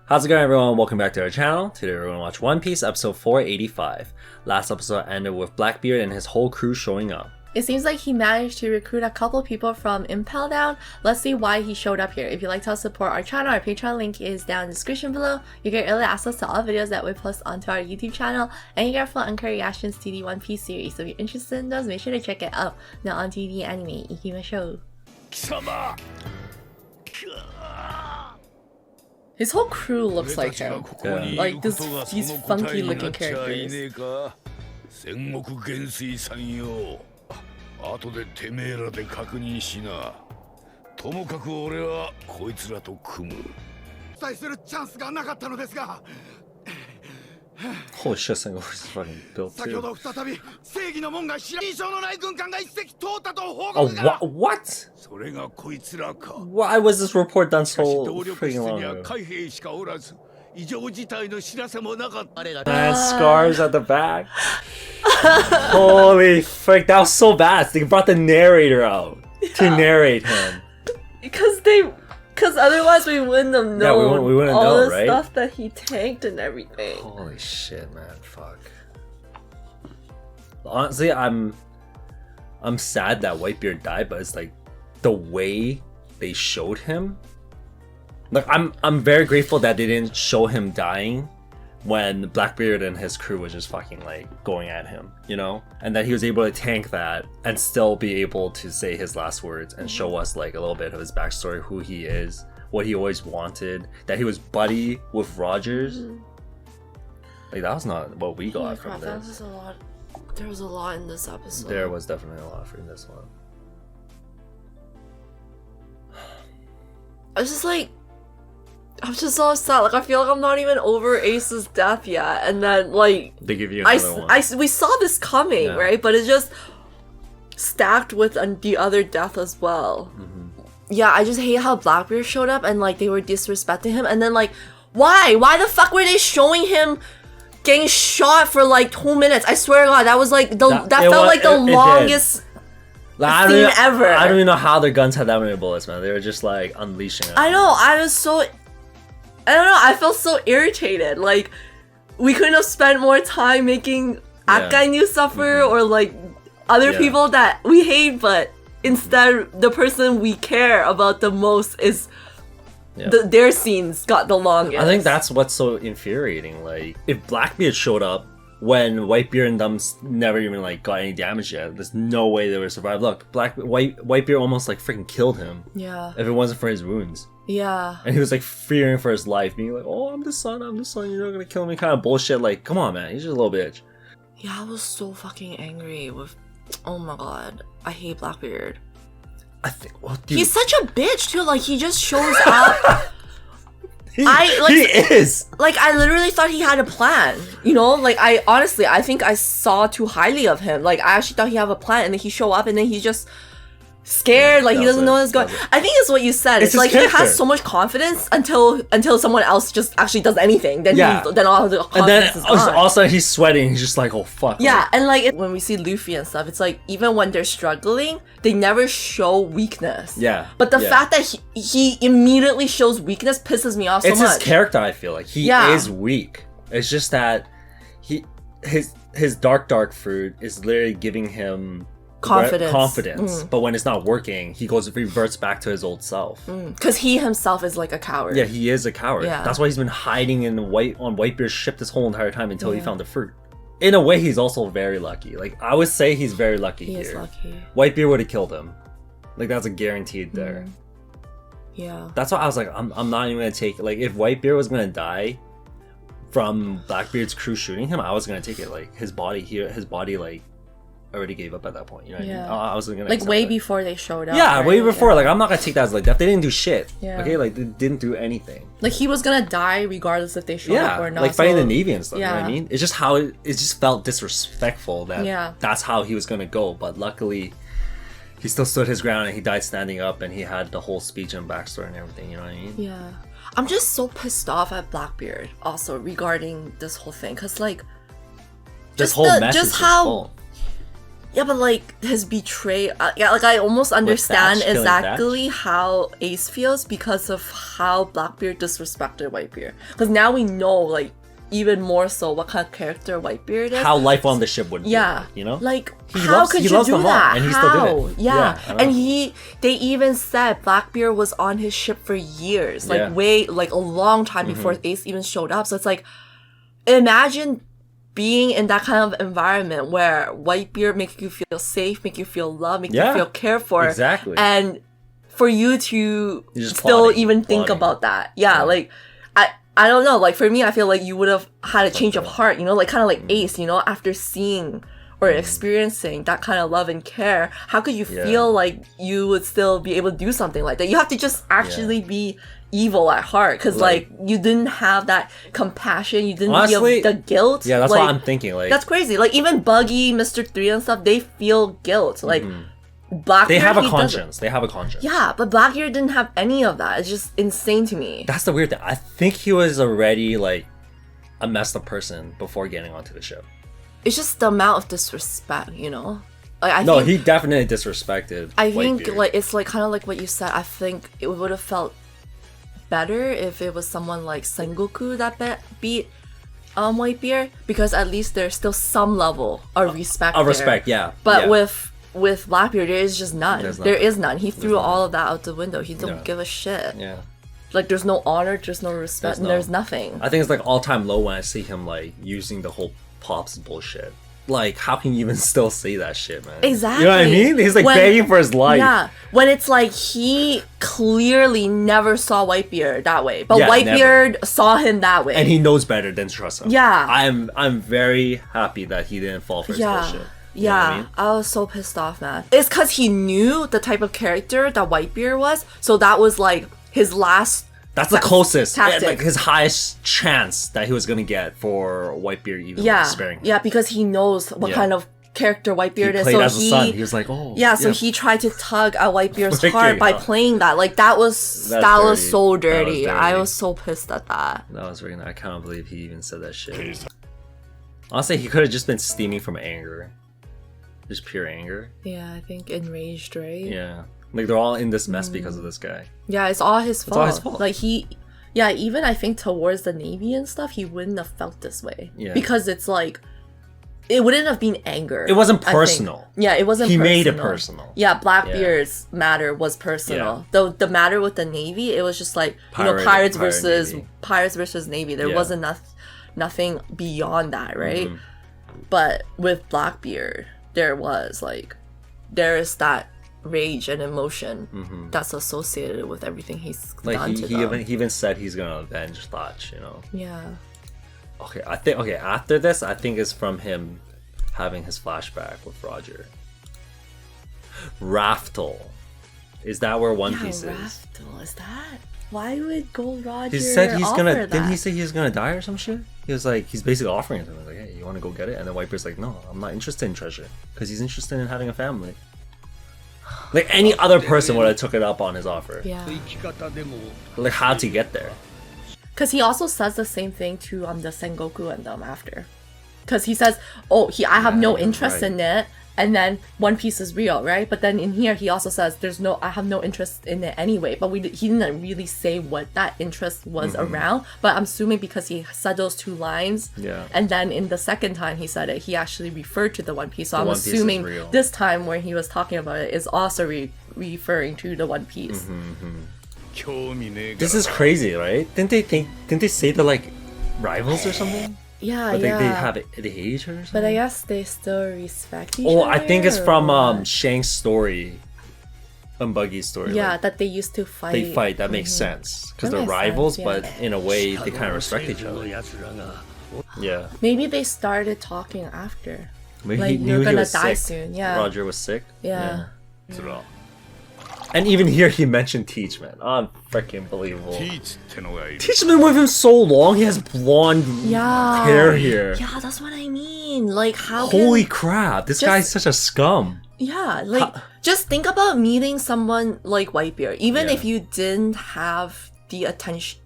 How's it going, everyone? Welcome back to our channel. Today we're going to watch One Piece episode 485. Last episode ended with Blackbeard and his whole crew showing up. It seems like he managed to recruit a couple people from Impel Down. Let's see why he showed up here. If you'd like to help support our channel, our Patreon link is down in the description below. You get early access to all videos that we post onto our YouTube channel, and you get full uncut reactions to the One Piece series. So if you're interested in those, make sure to check it out. Now on to the anime. Ikimashou. His whole crew looks like him. Yeah. Like these funky looking characters. 後でてめえらで確認しな。ともかく俺はこいつらと組む。対するチャンスがなかったのですが。Holy shit, Sengoku is fucking built too. 先ほど再び正義の門が印象のない軍艦が一隻通ったと報 Oh, 告が。what? それがこいつらか。Why was this report done しかし so 動力 freaking 室 long には ago? 海兵しかおらず、異常事態の知らせもなかった。 Man, scars at the back. Holy frick, that was so bad. They brought the narrator out to narrate him. Because otherwise we wouldn't have known we wouldn't all know, the right? stuff that he tanked and everything. Holy shit, man, fuck. Honestly, I'm sad that Whitebeard died, but it's like the way they showed him. Like I'm very grateful that they didn't show him dying when Blackbeard and his crew was just fucking like going at him, you know? And that he was able to tank that and still be able to say his last words and show us like a little bit of his backstory, who he is, what he always wanted, that he was buddy with Rogers. Like that was not what we got from That this. was a lot. There was a lot in this episode. There was definitely a lot from this one. I'm just so sad. Like I feel like I'm not even over Ace's death yet, and then like They give you another one. we saw this coming, Yeah. right? But it's just stacked with the other death as well. Yeah, I just hate how Blackbeard showed up and like they were disrespecting him, and then like why the fuck were they showing him getting shot for like 2 minutes? I swear to God, that was like that felt like the longest Like, scene ever. I don't even know how their guns had that many bullets, man. They were just like unleashing it. I know, I don't know, I felt so irritated. Like, we couldn't have spent more time making Akainu suffer or like other people that we hate, but instead the person we care about the most is their scenes got the longest. I think that's what's so infuriating. Like, if Blackbeard showed up when Whitebeard and them never even like got any damage yet, there's no way they would survive. Look, Whitebeard almost like freaking killed him. Yeah. If it wasn't for his wounds. Yeah. And he was like fearing for his life, being like, "Oh, I'm the son, you're not gonna kill me," kind of bullshit. Like, come on, man, he's just a little bitch. Yeah, I was so fucking angry with. Oh my God, I hate Blackbeard. I think, well, dude, He's such a bitch too. Like he just shows up. he is. Like I literally thought he had a plan. You know, like I think I saw too highly of him. Like I actually thought he had a plan, and then he show up, and then he's just scared. Like he doesn't know what's going. I think it's what you said. It's like he has so much confidence until someone else just actually does anything. Then then all the confidence is gone. All of a sudden he's sweating. He's just like, "Oh fuck." Yeah, like, and like when we see Luffy and stuff, it's like even when they're struggling, they never show weakness. Yeah. But the fact that he immediately shows weakness pisses me off so much. It's his character. I feel like he is weak. It's just that his dark fruit is literally giving him confidence. But when it's not working, he reverts back to his old self. Because he himself is like a coward. Yeah, he is a coward. Yeah. That's why he's been hiding on Whitebeard's ship this whole entire time until he found the fruit. In a way, he's also very lucky. Like, I would say he's very lucky here. He is lucky. Whitebeard would have killed him. Like, that's a guaranteed there. Yeah. That's why I was like, I'm not even gonna take, like, if Whitebeard was gonna die from Blackbeard's crew shooting him, I was gonna take it. Like, his body like already gave up at that point. You know what I mean? I wasn't gonna like way that. before they showed up. Yeah, right? way before. Like, I'm not gonna take that as like death. They didn't do shit. Yeah. Okay, like they didn't do anything. Like he was gonna die regardless if they showed up or not. Like fighting the Navy and stuff. Yeah. You know what I mean? It's just how it just felt disrespectful that that's how he was gonna go. But luckily, he still stood his ground and he died standing up and he had the whole speech and backstory and everything. You know what I mean? Yeah. I'm just so pissed off at Blackbeard also regarding this whole thing, cause like this whole message is full. Yeah, but like his betrayal, yeah, like I almost understand Thatch, killing exactly how Ace feels because of how Blackbeard disrespected Whitebeard. Because now we know, like, even more so what kind of character Whitebeard is. How life on the ship would be. Yeah, You know? like He how loves- could he you loves do them all, that? and he how? still did it. Yeah, Yeah, I and know. they even said Blackbeard was on his ship for years, like Yeah. way like a long time before Ace even showed up. So it's like, imagine being in that kind of environment where Whitebeard makes you feel safe, make you feel loved, make you Yeah, feel cared for, exactly. and for you to You're just still plotting, even think plotting. about that. Yeah, like I don't know. Like for me, I feel like you would have had a change of heart. You know, like kind of like Ace. You know, after seeing or experiencing that kind of love and care, how could you feel like you would still be able to do something like that? You have to just actually be evil at heart, because like you didn't have that compassion. You didn't Honestly, feel the guilt. Yeah, that's like, what I'm thinking. Like that's crazy. Like even Buggy, Mr. 3 and stuff, they feel guilt. Like Blackbeard, they have a he doesn't. conscience. They have a conscience. Yeah, but Blackbeard didn't have any of that. It's just insane to me. That's the weird thing. I think he was already like a messed up person before getting onto the ship. It's just the amount of disrespect, you know? Like I No, think, he definitely disrespected. I think Whitebeard. like it's like kind of like what you said. I think it would have felt better if it was someone like Sengoku that beat Whitebeard, because at least there's still some level of respect. Of there. respect, yeah. But yeah. with Blackbeard, there is just none. There's none. There is none. He threw all of that out the window. He don't Yeah. give a shit. Yeah. Like there's no honor, there's no respect, and there's nothing. I think it's like all time low when I see him like using the whole pops bullshit. Like, how can you even still say that shit, man? Exactly. You know what I mean? He's like begging for his life. Yeah, when it's like he clearly never saw Whitebeard that way, but Yeah, Whitebeard saw him that way. And he knows better than to trust him. Yeah. I'm very happy that he didn't fall for his bullshit. You know what Yeah, I mean? I was so pissed off, man. It's because he knew the type of character that Whitebeard was, so that was like his last. That's the closest, tactic. like his highest chance that he was gonna get for Whitebeard even sparing him. Yeah, because he knows what Yeah. kind of character Whitebeard He is. played So as a son. He was like, oh. Yeah, so he tried to tug at Whitebeard's Freaking heart by hell. playing that. Like that was That's that was dirty. so That was dirty. I dirty. was so pissed at that. That was really. I can't believe he even said that shit. Honestly, he could have just been steaming from anger, just pure anger. Yeah, I think enraged, right? Yeah, like they're all in this mess because of this guy. Yeah, it's all his fault. all his fault. Like yeah, even I think towards the Navy and stuff, he wouldn't have felt this way. Yeah. Because it's like, it wouldn't have been anger. It wasn't I think. personal. Yeah, it wasn't He personal. made it personal. Yeah, Blackbeard's matter was personal. The matter with the Navy, it was just like, Pirate pirates Navy. versus Navy. There Yeah. wasn't nothing beyond that, right? Mm-hmm. But with Blackbeard, there is that rage and emotion that's associated with everything he's Like done to he them. even said he's gonna avenge Thatch. You know. Yeah. Okay, I think after this, I think it's from him having his flashback with Roger. Raftel. Is that where One Piece is? Raftel, is that? Why would Gold Roger He said he's gonna. offer Didn't he that? say he's gonna die or some shit? He was like, he's basically offering it to him. Like, hey, you want to go get it? And then Whitebeard's like, no, I'm not interested in treasure because he's interested in having a family. Like any other person would have took it up on his offer. Yeah. Like how to get there? Because he also says the same thing to the Sengoku and them after. Because he says, oh, I have no interest right. in it. And then One Piece is real, right? But then in here, he also says, I have no interest in it anyway. But he didn't really say what that interest was around. But I'm assuming because he said those two lines. Yeah. And then in the second time he said it, he actually referred to the One Piece. So I'm One Piece is assuming real. this time where he was talking about it is also referring to the One Piece. This is crazy, right? Didn't they say they're like rivals or something? Yeah, But yeah. they hate each other or something? But I guess they still respect each Oh, other. I think it's or from what? Shank's story. Buggy's story. Yeah, like, that they used to fight. they fight. That makes sense because That they're makes rivals, sense, but yeah. in a way they kind of respect each other. Yeah, Maybe they started talking after. maybe Like, he you're knew he gonna was die sick. soon, yeah. Roger was sick. Yeah. And even here he mentioned Teach, man. Unfreaking believable. ティーチってのがいる Teach has been with him so long. He has blonde Yeah. hair here. Yeah, that's what I mean. Like, how Holy can... crap! This Just- guy's such a scum. Yeah, like, just think about meeting someone like Whitebeard. Even Yeah. if you didn't have the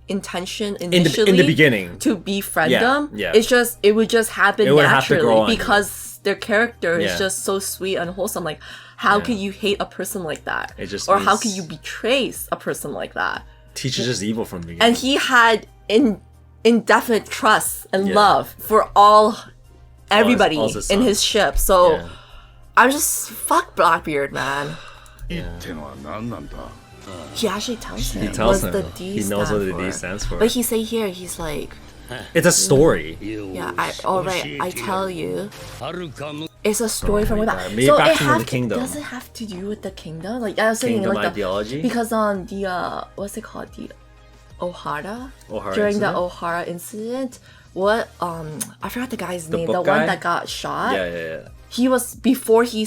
intention In initially the beginning. to befriend Yeah, them, yeah. it would just happen It would have to grow naturally on you. because their character is Yeah. just so sweet and wholesome. Like, how Yeah. could you hate a person like that? It just or how means- could you betray a person like that? Teach is just evil from the beginning. And he had indefinite trust and Yeah. love for everybody all his in sons. his ship. So Yeah. I'm just fuck Blackbeard, man. 言ってのは何なんだ He actually tells him tells what the him. D He knows stand what the for. D stands for. But he say here, he's like, It's a story. yeah, alright, I tell you. はるかむ It's a story from way God. back. Maybe So back it from the kingdom. does it have to do with the kingdom? Like I was saying, Kingdom like ideology? because on the what's it called, the Ohara during incident? the Ohara incident. What I forgot the guy's name. book The guy? one that got shot. Yeah. He was before he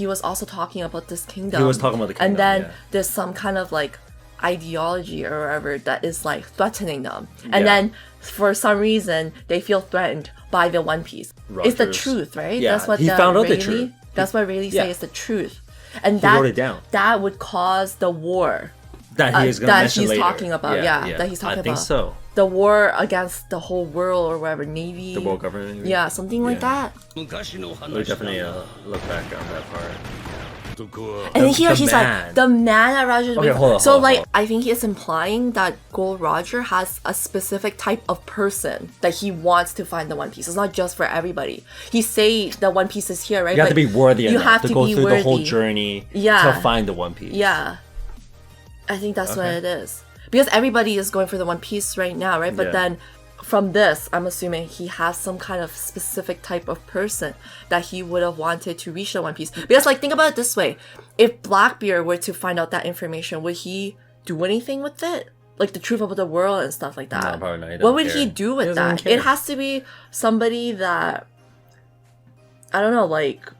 was also talking about this kingdom. He was talking about the and kingdom, then yeah. there's some kind of like ideology or whatever that is like threatening them. And Yeah. then for some reason they feel threatened by the One Piece. It's the Rogers. truth, right? Yeah, That's what he the found out the Rayleigh- truth. That's what Rayleigh Yeah. say is the truth. And He wrote it down. that would cause the war That he is going to that mention he's later. talking about. Yeah, that he's talking I think about. so. the war against the whole world or whatever, Navy. The world government. maybe? Yeah, something like Yeah. that. 昔の We 話 definitely だ look back on that part. 男は And then here the he's man. like, the man that Roger's Okay, with. hold on, So hold on, like, hold on. I think he's implying that Gold Roger has a specific type of person that he wants to find the One Piece. It's not just for everybody. He say the One Piece is here, right? You have to But be worthy you enough have to to go be through the whole worthy. journey Yeah. to find the One Piece. Yeah. I think that's what Okay. it is. Because everybody is going for the One Piece right now, right? But Yeah. then from this, I'm assuming he has some kind of specific type of person that he would have wanted to reach the One Piece. Because like think about it this way. If Blackbeard were to find out that information, would he do anything with it? Like the truth about the world and stuff like that. No, probably not. He What doesn't would care. he do He with doesn't that? care. It has to be somebody that I don't know, like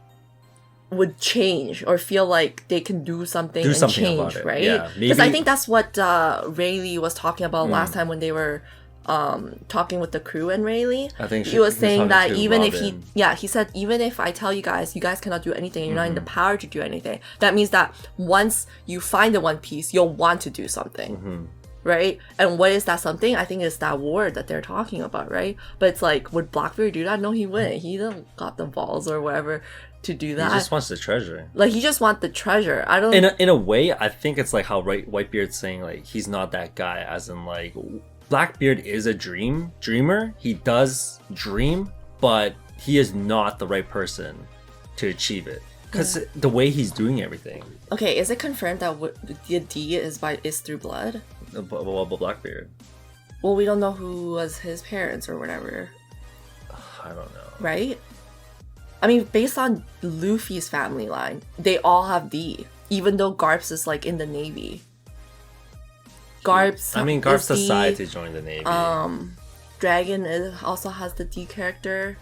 would change or feel like they can do something Do and something change, about it. right? Yeah, Because I maybe- think that's what Rayleigh was talking about last time when they were talking with the crew and Rayleigh. I think he was he was saying talking that to even if Robin. he said even if I tell you guys cannot do anything, you're not in the Mm-hmm. power to do anything. That means that once you find the One Piece, you'll want to do something. Mm-hmm. Right? And what is that something? I think it's that war that they're talking about, right? But it's like, would Blackbeard do that? No, he wouldn't. He don't got the balls or whatever to do He that. just wants the treasure. Like, he just want the treasure. I don't... In a way, I think it's like how Whitebeard's saying like he's not that guy, as in like Blackbeard is a dreamer. He does dream, but he is not the right person to achieve it because the way he's doing everything. Okay, is it confirmed that the D is through blood? But Blackbeard, Well, we don't know who was his parents or whatever, I don't know. right? I mean, based on Luffy's family line, they all have D, even though Garps is like in the Navy. Garps. Garps is decided D. to join the Navy. Dragon also has the D character.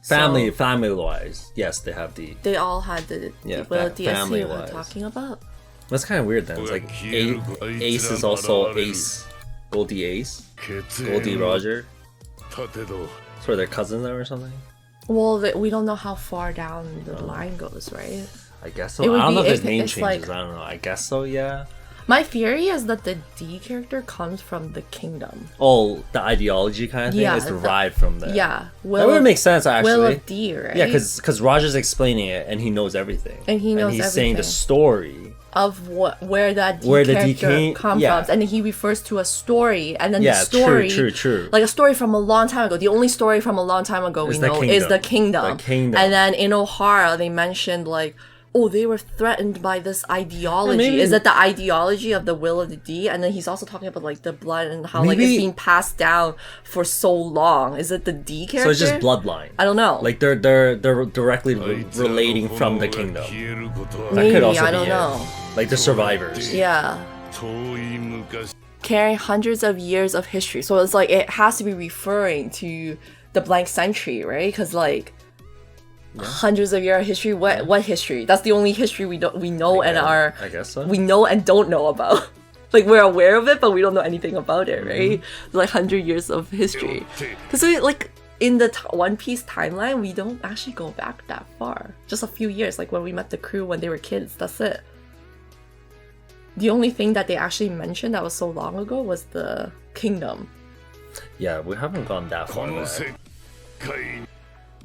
family So wise, yes, they have the. they all had the Yeah, well, the SC we're family-wise. talking about. That's kind of weird then. It's like Ace is also Ace, Goldie Ace, Goldie Roger. 立てど So they're cousins now or something. Well, we don't know how far down the line goes, right? I guess so. It I would don't know be- if his it- name it's changes. like- I don't know. I guess so. Yeah. My theory is that the D character comes from the kingdom. Oh, the ideology kind of thing Yeah, is derived from that. Yeah, That would make sense actually. Will of D, right? Yeah, because Roger's explaining it and he knows everything. And he knows he's saying the everything. story. of where that D Where the D character comes yeah. from, and then he refers to a story, and then Yeah, the story, true. like a story from a long time ago. The only story from a long time ago we Is the know is the kingdom. kingdom. The kingdom. And then in Ohara, they mentioned like, oh, they were threatened by this ideology. maybe- Is it the ideology of the will of the D? And then he's also talking about like the blood and how like Maybe- it's being passed down for so long. Is it the D character? So it's just bloodline. I don't know. Like they're directly relating from the kingdom. 消えることは That Maybe, could also I be don't it. know. Like the survivors. Yeah. 遠い昔 Carrying hundreds of years of history. So it's like it has to be referring to the blank century, right? Because like hundreds of years of history. What history? That's the only history we know and I guess so. we know and don't know about. Like we're aware of it, but we don't know anything about it, right? Like 100 years of history. Because like in the One Piece timeline, we don't actually go back that far. Just a few years, like when we met the crew when they were kids. That's it. The only thing that they actually mentioned that was so long ago was the kingdom. Yeah, we haven't gone that こ far の back. 世界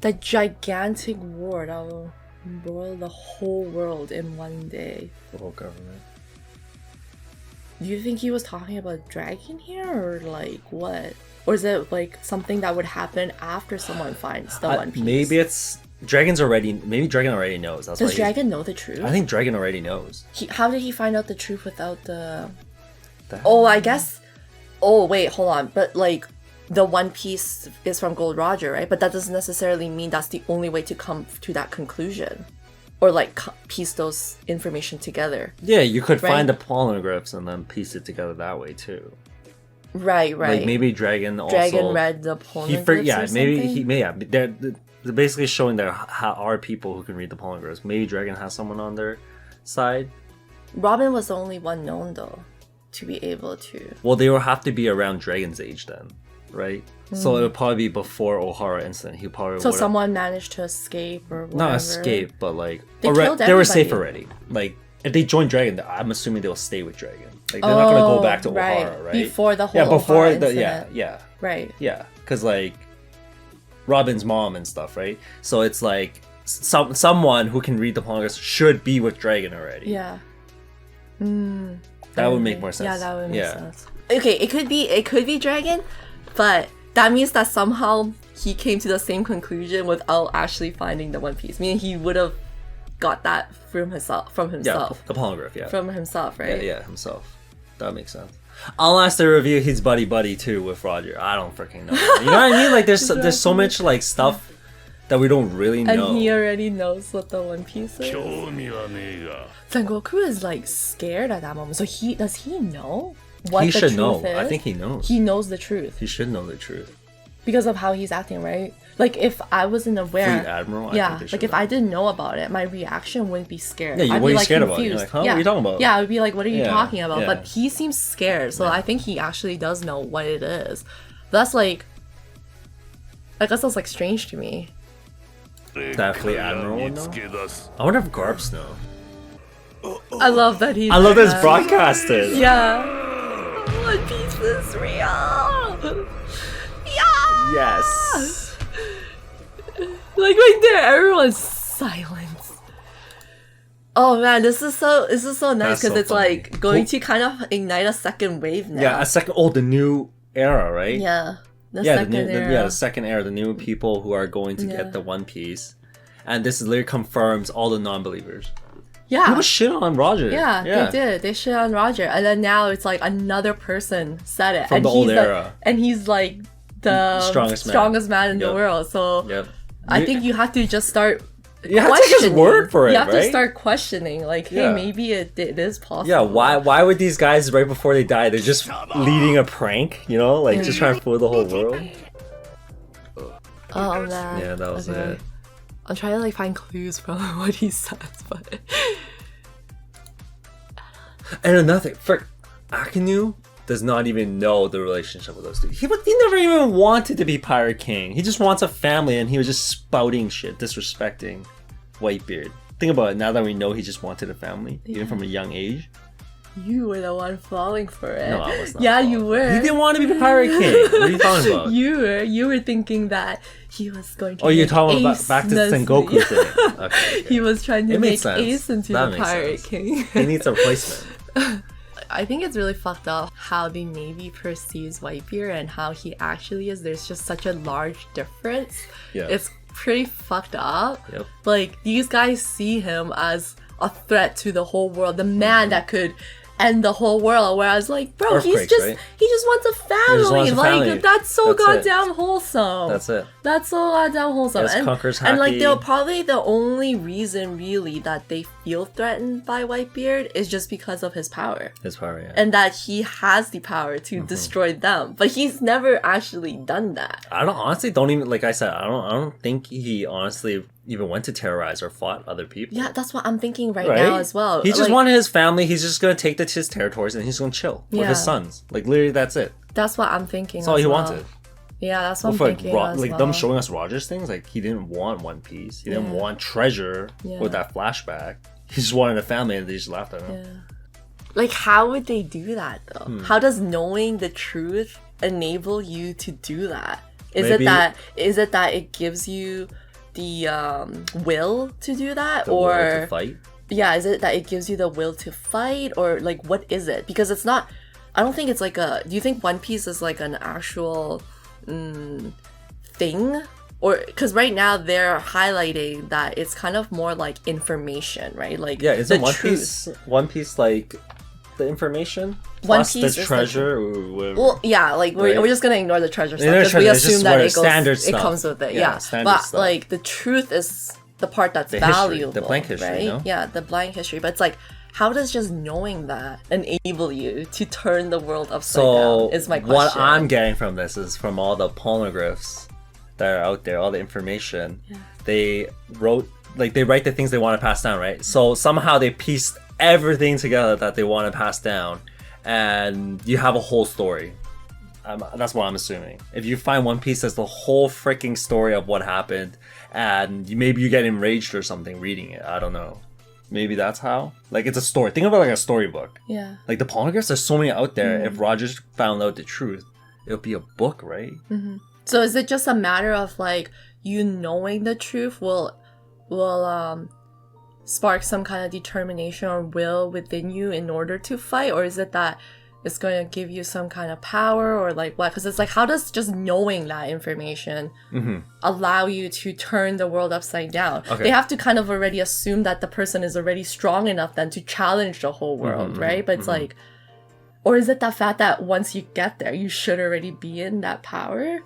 The gigantic war that will boil the whole world in one day. The whole government. Do you think he was talking about dragon here, or like what? Or is it like something that would happen after someone finds the One Piece? Maybe it's maybe Dragon already knows. That's Does why Dragon know the truth? I think Dragon already knows. How did he find out the truth without Oh, I guess. Oh wait, hold on. But like, the One Piece is from Gold Roger, right? But that doesn't necessarily mean that's the only way to come to that conclusion, or like piece those information together. Yeah, you could Right? find the polyglyphs and then piece it together that way too. Right. Like maybe Dragon also. Dragon read the polyglyphs or maybe something? they're basically showing there are people who can read the polyglyphs. Maybe Dragon has someone on their side. Robin was the only one known though to be able to. Well, they will have to be around Dragon's age then, right? So it would probably be before Ohara incident. He probably So would've- someone managed to escape or whatever. not escape, but like They killed they were safe everybody. already. Like if they join Dragon, I'm assuming they'll stay with Dragon. Like they're not gonna go back to Ohara, right? Before the whole before Ohara the incident. Right. yeah, because like Robin's mom and stuff, right? So it's like someone who can read the polyglyphs should be with Dragon already. Yeah. That would make more sense. Yeah, that would make sense. Okay, it could be Dragon, but that means that somehow he came to the same conclusion without actually finding the One Piece. Meaning he would have got that from himself. Yeah, the polyglyph, yeah. From himself, right? Yeah, himself. That makes sense. Unless they review his buddy too with Roger. I don't freaking know. You know what I mean? Like there's so much like stuff that we don't really know. And he already knows what the One Piece is. 興味はねえが Sengoku is like scared at that moment. So does he know what He the should truth know. is? I think he knows. He knows the truth He should know the truth. because of how he's acting, right? Like if I wasn't aware, Fleet Admiral, I yeah, think they like should if know. I didn't know about it, my reaction wouldn't be scared. Yeah, you I'd be wouldn't be like scared about it. confused. You're like, huh? What Yeah. are you talking about? Yeah, I would be like, what are you Yeah, talking about? yeah. But he seems scared, so I think he actually does know what it is. That's like, I guess that's like strange to me. That Fleet Admiral would 見 know? つけ出す I wonder if Garps know. I love that he's. I love like this that. broadcasted. Yeah. One Piece is real. Yeah. Yes. Like right there, everyone's silent. Oh man, this is so nice That's so because it's funny. like going to kind of ignite a second wave now. Yeah, a second. Oh, the new era, right? Yeah. The Yeah, second era. the second era, the new people who are going to Yeah. get the One Piece, and this literally confirms all the non-believers. Yeah. People shit on Roger. Yeah, they did. They shit on Roger, and then now it's like another person said it From and the old he's the- era. and he's like the Strongest man. man in the Yep. world. So Yep. I think you have to just start. You have to take his questioning. word for it, You have to right? start questioning, like, hey, Yeah. maybe it is possible. Yeah, why would these guys right before they die, they're just leading a prank, you know, like just trying to fool the whole world? Oh man. Yeah, that was Okay. it. I'm trying to like find clues from what he says, but And another thing, frick, Akinu does not even know the relationship with those two. He never even wanted to be Pirate King. He just wants a family, and he was just spouting shit, disrespecting Whitebeard. Think about it, now that we know he just wanted a family, even from a young age. you were the one falling for it. No, I was not. Yeah, you were. He didn't want to be the Pirate King. What are you talking about? You were thinking that he was going to. Oh, you're make talking about Ace back to the Nestle. Sengoku thing. Okay. He was trying to It make makes sense. Ace into That the makes Pirate sense. King. He needs a replacement. I think it's really fucked up how the Navy perceives Whitebeard and how he actually is. There's just such a large difference. Yeah. It's pretty fucked up. Yep. Like, these guys see him as a threat to the whole world, the man that could end the whole world, whereas like, bro, Earthquakes, he right? just wants a family. just wants a like family. that's so That's it. goddamn wholesome. That's it. That's so goddamn wholesome. Yes, conquers and like Haki. they'll probably the only reason really that they feel threatened by Whitebeard is just because of his power. His power, yeah. And that he has the power to destroy them. But he's never actually done that. I don't even, like I said, I don't think he honestly even went to terrorize or fought other people. Yeah, that's what I'm thinking right Right? now as well. He just Like, wanted his family. He's just gonna take his territories and he's gonna chill with Yeah. his sons. Like literally, that's it. that's what I'm thinking. That's all as he well. wanted. Yeah, that's what With I'm like, thinking. As like well. them showing us Roger's things, like he didn't want One Piece. He didn't Yeah. want treasure Yeah. with that flashback. He just wanted a family, and they just laughed at him. Yeah. Like, how would they do that though? Hmm. How does knowing the truth enable you to do that? Is Maybe- it that it gives you the will to do that, The or will to fight. Yeah, is it that it gives you the will to fight, or like what is it? Because it's not. I don't think it's like a. Do you think One Piece is like an actual thing? Or because right now they're highlighting that it's kind of more like information, right? Like Yeah, isn't the One truth. Piece One Piece like the information One plus Piece the is treasure or whatever? Well, yeah, like Right. we're just gonna ignore the treasure stuff Ignore because we treasure, it's assume just that what it goes, standard it stuff. comes with it. Yeah, Yeah, standard but stuff. like the truth is the part that's The history, valuable, the blank history, right? no? Yeah, the blank history. But it's like, how does just knowing that enable you to turn the world upside So down? Is my question. what I'm getting from this is from all the pornographs that are out there, all the information. They wrote they write the things they want to pass down, right? So somehow they pieced everything together that they want to pass down, and you have a whole story. That's what I'm assuming. If you find One Piece, that's the whole freaking story of what happened, and maybe you get enraged or something reading it. I don't know. Maybe that's how. Like it's a story. Think of it like a storybook. Yeah. Like the pornographs, there's so many out there. If Rogers found out the truth, it would be a book, right? So is it just a matter of like you knowing the truth will spark some kind of determination or will within you in order to fight, or is it that it's going to give you some kind of power, or like what? Because it's like, how does just knowing that information allow you to turn the world upside down? Okay. They have to kind of already assume that the person is already strong enough then to challenge the whole world, right? But it's like, or is it the fact that once you get there, you should already be in that power?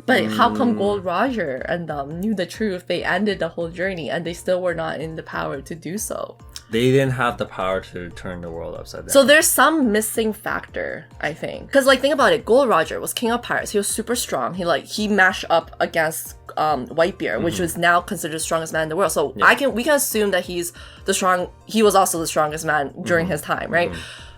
But how come Gold Roger and them knew the truth? They ended the whole journey and they still were not in the power to do so. They didn't have the power to turn the world upside down. So there's some missing factor, I think. Because like, think about it. Gold Roger was king of pirates. He was super strong. He mashed up against Whitebeard, which was now considered the strongest man in the world. So we can assume that he was also the strongest man during his time, right?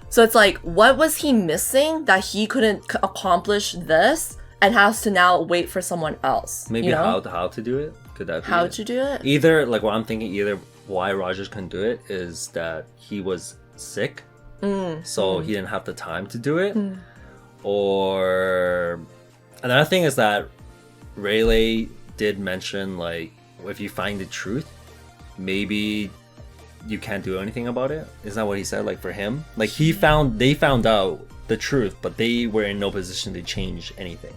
So it's like, what was he missing that he couldn't accomplish this and has to now wait for someone else? Maybe you know? how to do it? Could that be How it? to do it? Either, like what I'm thinking, either why Rogers couldn't do it is that he was sick, so he didn't have the time to do it. Or another thing is that Rayleigh did mention, like, if you find the truth, maybe you can't do anything about it. Isn't that what he said? Like for him, like they found out the truth, but they were in no position to change anything.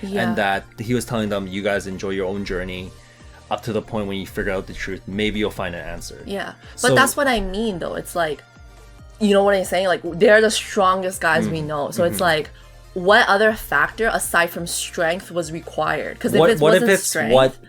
Yeah. And that he was telling them, you guys enjoy your own journey up to the point when you figure out the truth. Maybe you'll find an answer. Yeah. But So- that's what I mean, though. It's like, you know what I'm saying? Like, they're the strongest guys we know. So it's like, what other factor aside from strength was required? Because if it wasn't strength...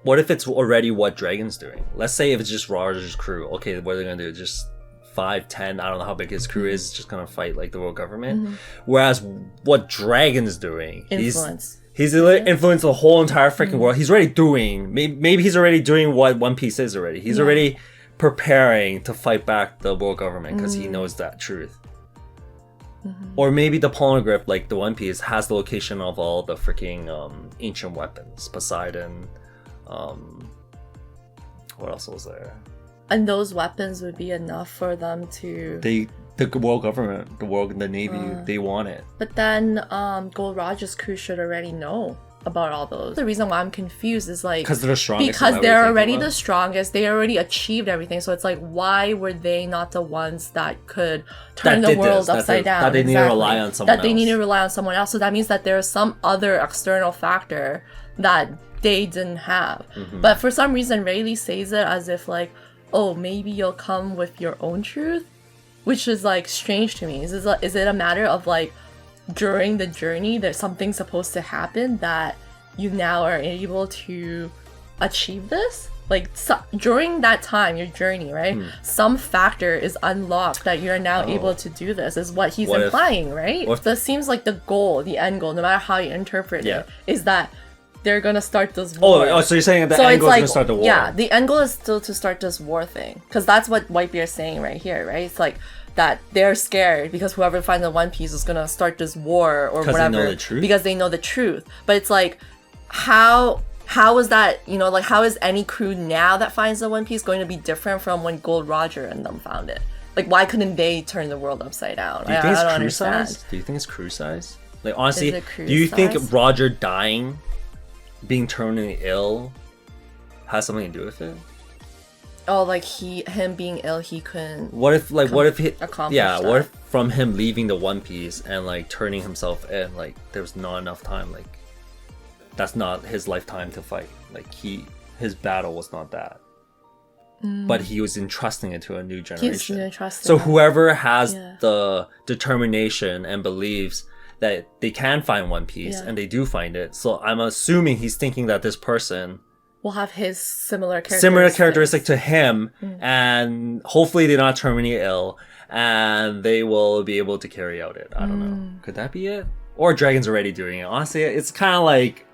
What if it's already what Dragon's doing? Let's say if it's just Rogers' crew. Okay, what are they going to do? Just 5, 10, I don't know how big his crew is, just going to fight like the world government. Whereas what Dragon's doing... Influence. He's influenced the whole entire freaking world. He's already doing... Maybe he's already doing what One Piece is already. He's already preparing to fight back the world government because he knows that truth. Or maybe the Poneglyph, like the One Piece, has the location of all the freaking ancient weapons. Poseidon. What else was there? And those weapons would be enough for them to... The world government, the Navy, they want it. But then Gold Roger's crew should already know about all those. The reason why I'm confused is like... Because they're the strongest. Because they're already the strongest. They already achieved everything. So it's like, why were they not the ones that could turn the world upside down? That they need to rely on someone else. That they need to rely on someone else. So that means that there's some other external factor that they didn't have. But for some reason, Rayleigh says it as if like, oh, maybe you'll come with your own truth, which is like strange to me. Is it a matter of like during the journey there's something supposed to happen that you now are able to achieve this? Like during that time, your journey, right? Some factor is unlocked that you're now able to do this, is what he's implying, right? That seems like the goal, the end goal, no matter how you interpret it, is that they're gonna start this war. Oh, so you're saying that the end goal is gonna start the war? Yeah, the end goal is still to start this war thing. Because that's what Whitebeard is saying right here, right? It's like that they're scared because whoever finds the One Piece is gonna start this war or whatever. Because they know the truth? Because they know the truth. But it's like, how is that, you know, like how is any crew now that finds the One Piece going to be different from when Gold Roger and them found it? Like, why couldn't they turn the world upside down? Do you think it's crew size? Do you think it's crew size? Like, honestly, do you think Roger dying, being terminally ill, has something to do with it? Oh, like him being ill, he couldn't. What if he accomplish what that? if from him leaving the One Piece and like turning himself in, like there was not enough time, like that's not his lifetime to fight. Like his battle was not that. But he was entrusting it to a new generation. entrusting So it. whoever has the determination and believes that they can find One Piece and they do find it. So I'm assuming he's thinking that this person will have his similar characteristic to him, and hopefully they're not terminally ill, and they will be able to carry out it. I don't know. Could that be it? Or Dragon's already doing it. Honestly, it's kind of like,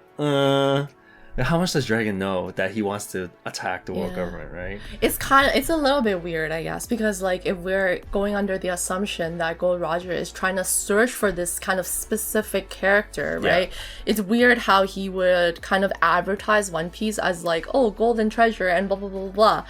how much does Dragon know that he wants to attack the world government, right? It's a little bit weird, I guess, because like if we're going under the assumption that Gold Roger is trying to search for this kind of specific character, right? It's weird how he would kind of advertise One Piece as like, oh, golden treasure and blah blah blah blah,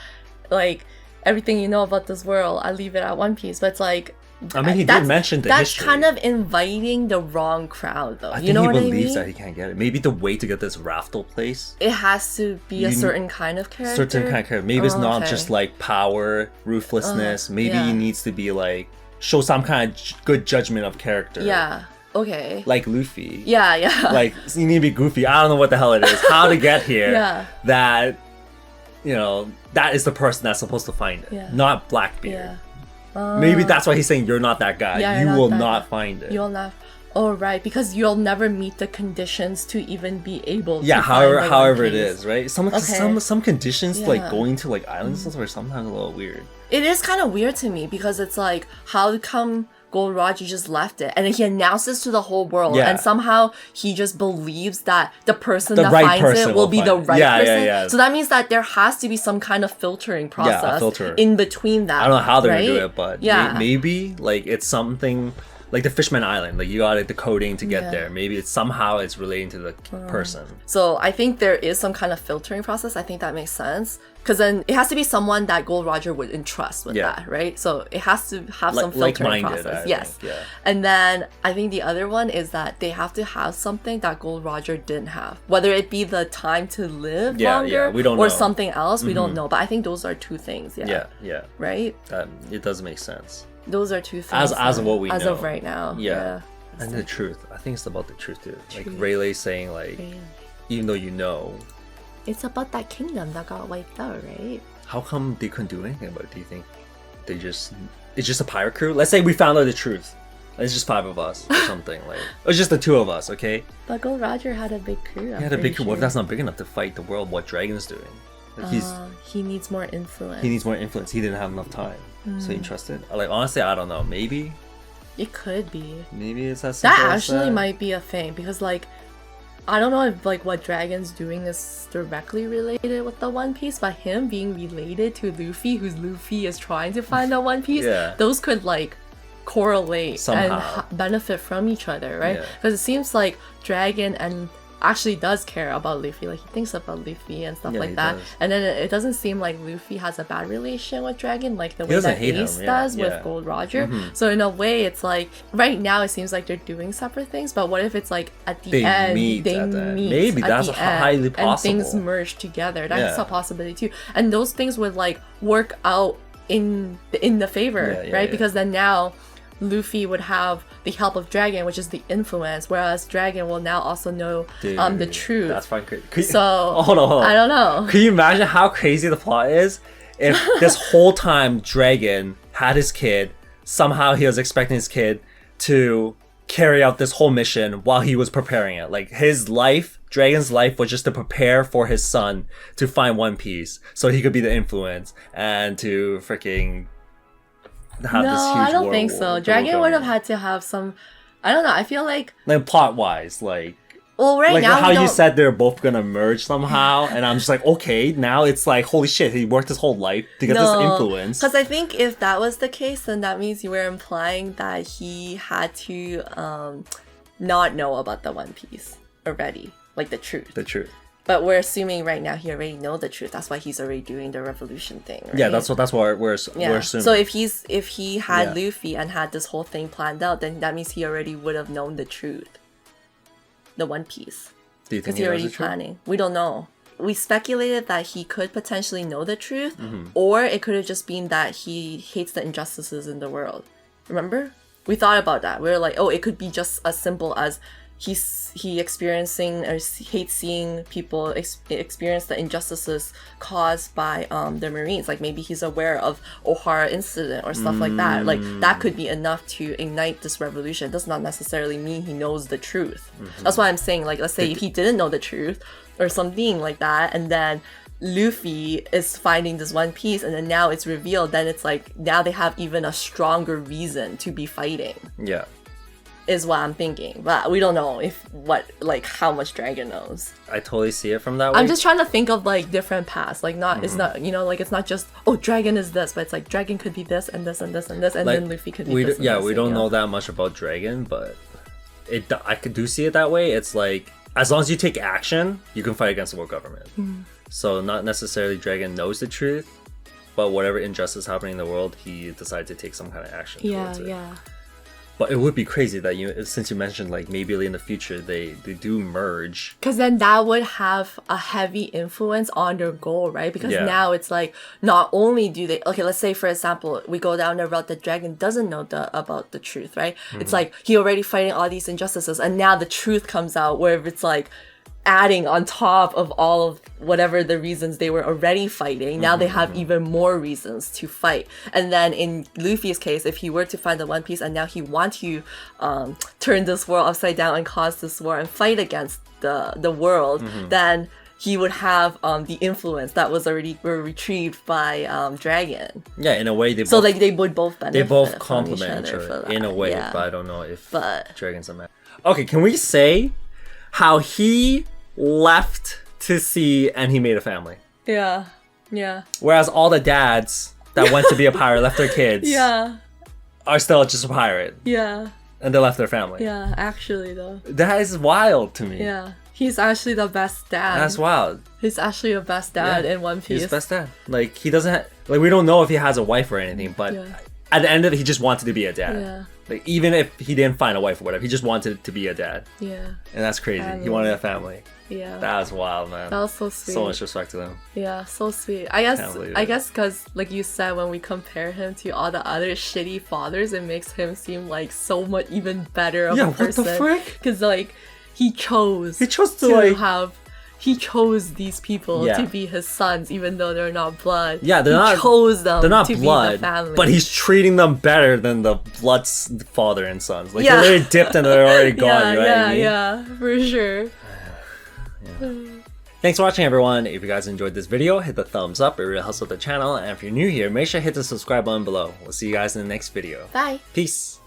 like everything you know about this world, I leave it at One Piece. But it's like, I mean, he did mention the that's history. kind of inviting the wrong crowd, though. I think you know he what I believes mean? that he can't get it. Maybe the way to get this Raftel place, It has to be a certain kind of character. Maybe it's not okay. just like power, ruthlessness. Maybe yeah. he needs to be like show some kind of good judgment of character. Yeah. Okay. Like Luffy. Yeah. Yeah. Like you need to be goofy. I don't know what the hell it is. How to get here? Yeah. That that is the person that's supposed to find it, Yeah. not Blackbeard. Yeah. Maybe that's why he's saying you're not that guy. Yeah, you you're will not that not guy. find it. You'll not. Oh right, because you'll never meet the conditions to even be able. Yeah, to find the however One it Piece. is, right? Some conditions like going to like islands are sometimes a little weird. It is kind of weird to me because it's like, how come Gold Roger just left it and then he announces to the whole world, and somehow he just believes that the person that right finds person it will will be find the it. right Yeah, person. yeah. So that means that there has to be some kind of filtering process filter. in between that. I don't know how they're right? gonna do it, but maybe like it's something like the Fishman Island. Like you got the coding to get there. Maybe it's somehow it's relating to the person. So I think there is some kind of filtering process. I think that makes sense. Because then it has to be someone that Gold Roger would entrust with that, right? So it has to have some filtering process. Yes. Think, yeah. And then I think the other one is that they have to have something that Gold Roger didn't have. Whether it be the time to live longer we don't or know. something else, we don't know. But I think those are two things. Yeah. Right? It does make sense. Those are two things. As of what we know. As of right now. Yeah. And the truth. I think it's about the truth too. Like Rayleigh saying like, even though you know, it's about that kingdom that got wiped out, right? how come they couldn't do anything about it? Do you think it's just a pirate crew? Let's say we found out the truth. It's just 5 of us or something. Like it's just the 2 of us, okay? But Gold Roger had a big crew. He had a big crew. What if that's not big enough to fight the world? What Dragon's doing? Like he needs more influence. He needs more influence. He didn't have enough time, so he trusted. Like honestly, I don't know. Maybe it could be. Maybe it's as simple that as actually that. might be a thing because like I don't know if like what Dragon's doing is directly related with the One Piece, but him being related to Luffy, whose Luffy is trying to find the One Piece, those could like correlate somehow and benefit from each other, right? Yeah. Because it seems like Dragon and actually does care about Luffy, like he thinks about Luffy and stuff like that. Does. And then it doesn't seem like Luffy has a bad relation with Dragon, like the way doesn't that hate him, Ace does with Gold Roger. So in a way, it's like right now it seems like they're doing separate things, but what if it's like at the end they meet? Maybe at that's the highly end, possible. and things merge together. That's a possibility too. And those things would like work out in the favor, right? Because then now Luffy would have the help of Dragon, which is the influence, whereas Dragon will now also know the truth. That's fine. So hold on. I don't know. Can you imagine how crazy the plot is? If this whole time Dragon had his kid, somehow he was expecting his kid to carry out this whole mission while he was preparing it. Like his life, Dragon's life was just to prepare for his son to find One Piece so he could be the influence and to freaking have this huge I don't war think war- so. war Dragon would have going. had to have some. I don't know. I feel like Plot wise, like right now how we you don't- said they're both gonna merge somehow, and I'm just like, okay, now it's like holy shit, he worked his whole life to get this influence. Because I think if that was the case, then that means you were implying that he had to not know about the One Piece already, like the truth. The truth. But we're assuming right now he already knows the truth. That's why he's already doing the revolution thing, right? Yeah, that's what we're assuming. So if he had Luffy and had this whole thing planned out, then that means he already would have known the truth. The One Piece. Do you think Because he knows already the truth? planning. We don't know. we speculated that he could potentially know the truth, or it could have just been that he hates the injustices in the world. Remember? We thought about that. We were like, oh, it could be just as simple as he experiencing or hates seeing people experience the injustices caused by the Marines. Like maybe he's aware of O'Hara incident or stuff like that. Like that could be enough to ignite this revolution. It does not necessarily mean he knows the truth. That's why I'm saying, like, let's say if he didn't know the truth or something like that, and then Luffy is finding this One Piece and then now it's revealed, then it's like now they have even a stronger reason to be fighting. Yeah. Is what I'm thinking, but we don't know how much Dragon knows. I totally see it from that way. I'm just trying to think of like different paths, like not it's not, you know, like it's not just, oh, Dragon is this, but it's like Dragon could be this and this and this and this, and like, then Luffy could be this. We don't know that much about Dragon, but I could do see it that way. It's like as long as you take action, you can fight against the world government. So not necessarily Dragon knows the truth, but whatever injustice happening in the world, he decided to take some kind of action towards it. Yeah. But it would be crazy that since you mentioned like maybe in the future they do merge. Because then that would have a heavy influence on their goal, right? Because now it's like not only do they, okay, let's say for example we go down the route that Dragon doesn't know about the truth, right? It's like he already fighting all these injustices, and now the truth comes out where it's like adding on top of all of whatever the reasons they were already fighting. Now they have even more reasons to fight. And then in Luffy's case, if he were to find the One Piece and now he wants to turn this world upside down and cause this war and fight against the world, then he would have the influence that was already retrieved by Dragon. Yeah, in a way they would both benefit. They both complement each other in a way, but I don't know if Dragon's a man. Okay, can we say how he left to sea and he made a family? Yeah. Whereas all the dads that went to be a pirate left their kids. Are still just a pirate. And they left their family. Actually though. That is wild to me. He's actually the best dad. That's wild. He's actually the best dad in One Piece. He's the best dad. Like he doesn't we don't know if he has a wife or anything, but at the end of it, he just wanted to be a dad. Like even if he didn't find a wife or whatever, he just wanted to be a dad. And that's crazy. He wanted a family. That was wild, man. That was so sweet. So much respect to him. So sweet. I guess because like you said, when we compare him to all the other shitty fathers, it makes him seem like so much even better of a person. What the frick? Because like he chose these people to be his sons, even though they're not blood. They're not to blood, be the family. but he's treating them better than the blood's father and sons. Like they're already dipped and they're already gone. You know what I mean? For sure. Thanks for watching, everyone. If you guys enjoyed this video, hit the thumbs up. It really helps with the channel. And if you're new here, make sure to hit the subscribe button below. We'll see you guys in the next video. Bye. Peace.